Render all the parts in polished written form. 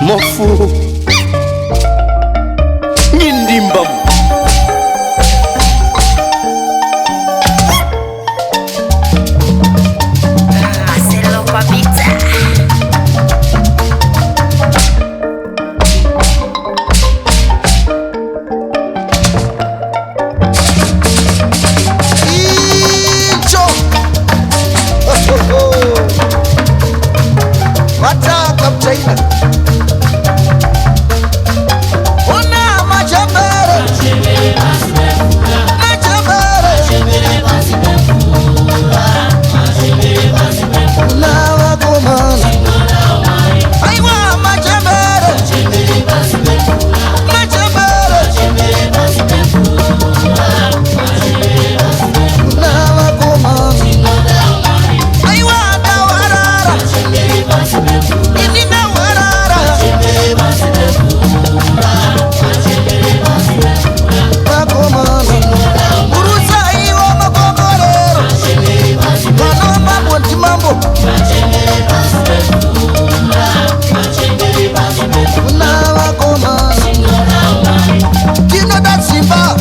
mofu Nindimbamu Marcelo Papita. Icho Mataka mchaina Una majabere Una wakumana Aiwa majabere Una wakumana Aiwa dawarara Inina warara Wakumana Urusa iwa makomorero Kano mambo ntimambo Una wakumana Kino da simba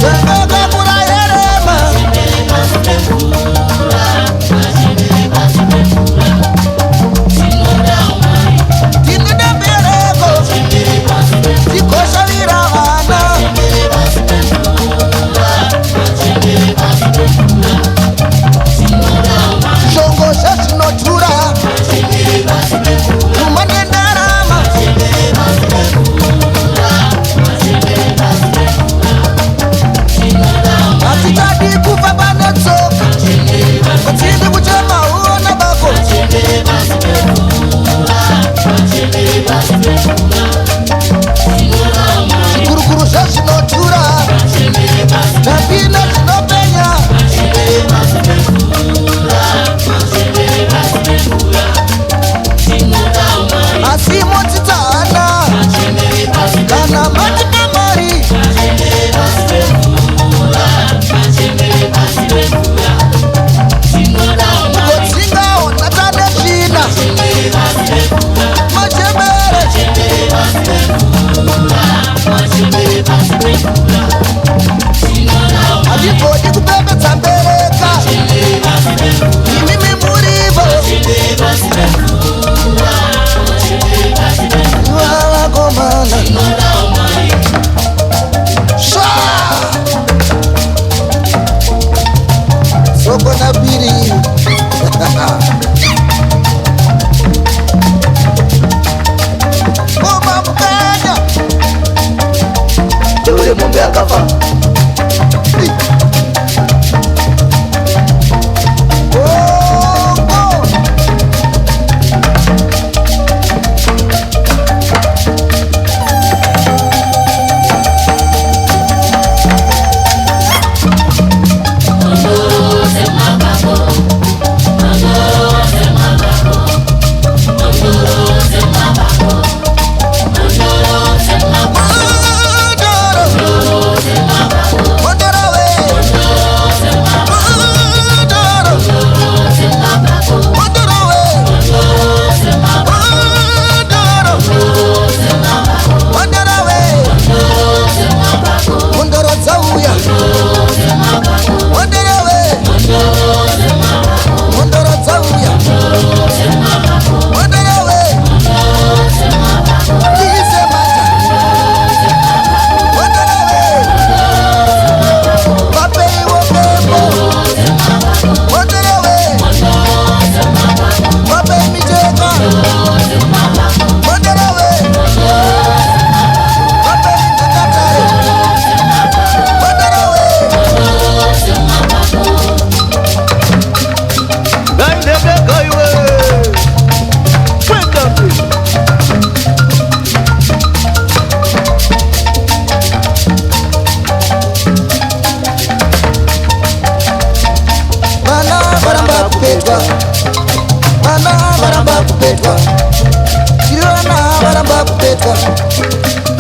Zango kapura yerema Kino da bereko Tikosha viravana Shongo shashinotura Tumane ndarama Atitadi kufa banotsoka Kutsindi kuchema uona bako Chikurukuru shashinotura Napina chinopenya Asimo titana Kana mati kamari Kotsinga onatane china Machemere Adipodi kupembe tambereka Imimi murivo Iwawa komana Sha Soko na biri Oma mkanya Teule mumbe akafa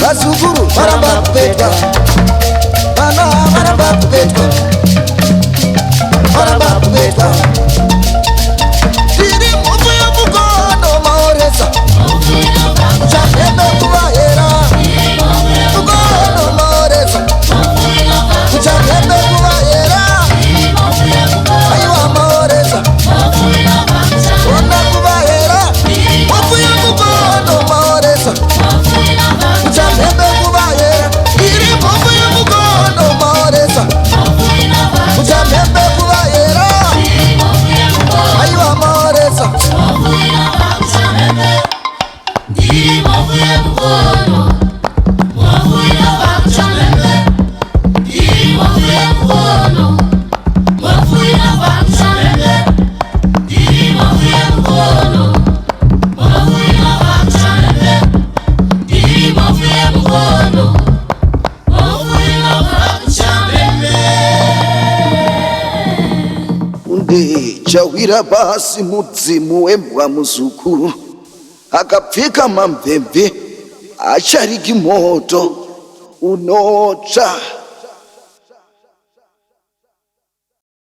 Basuguru maramba kupetwa Bana maramba kupetwa Maramba kupetwa Tiri mufu ya mukono maoresa chawira pasi mudzimu wembwa muzuku akapfeka mamvemve achariki moto unotsva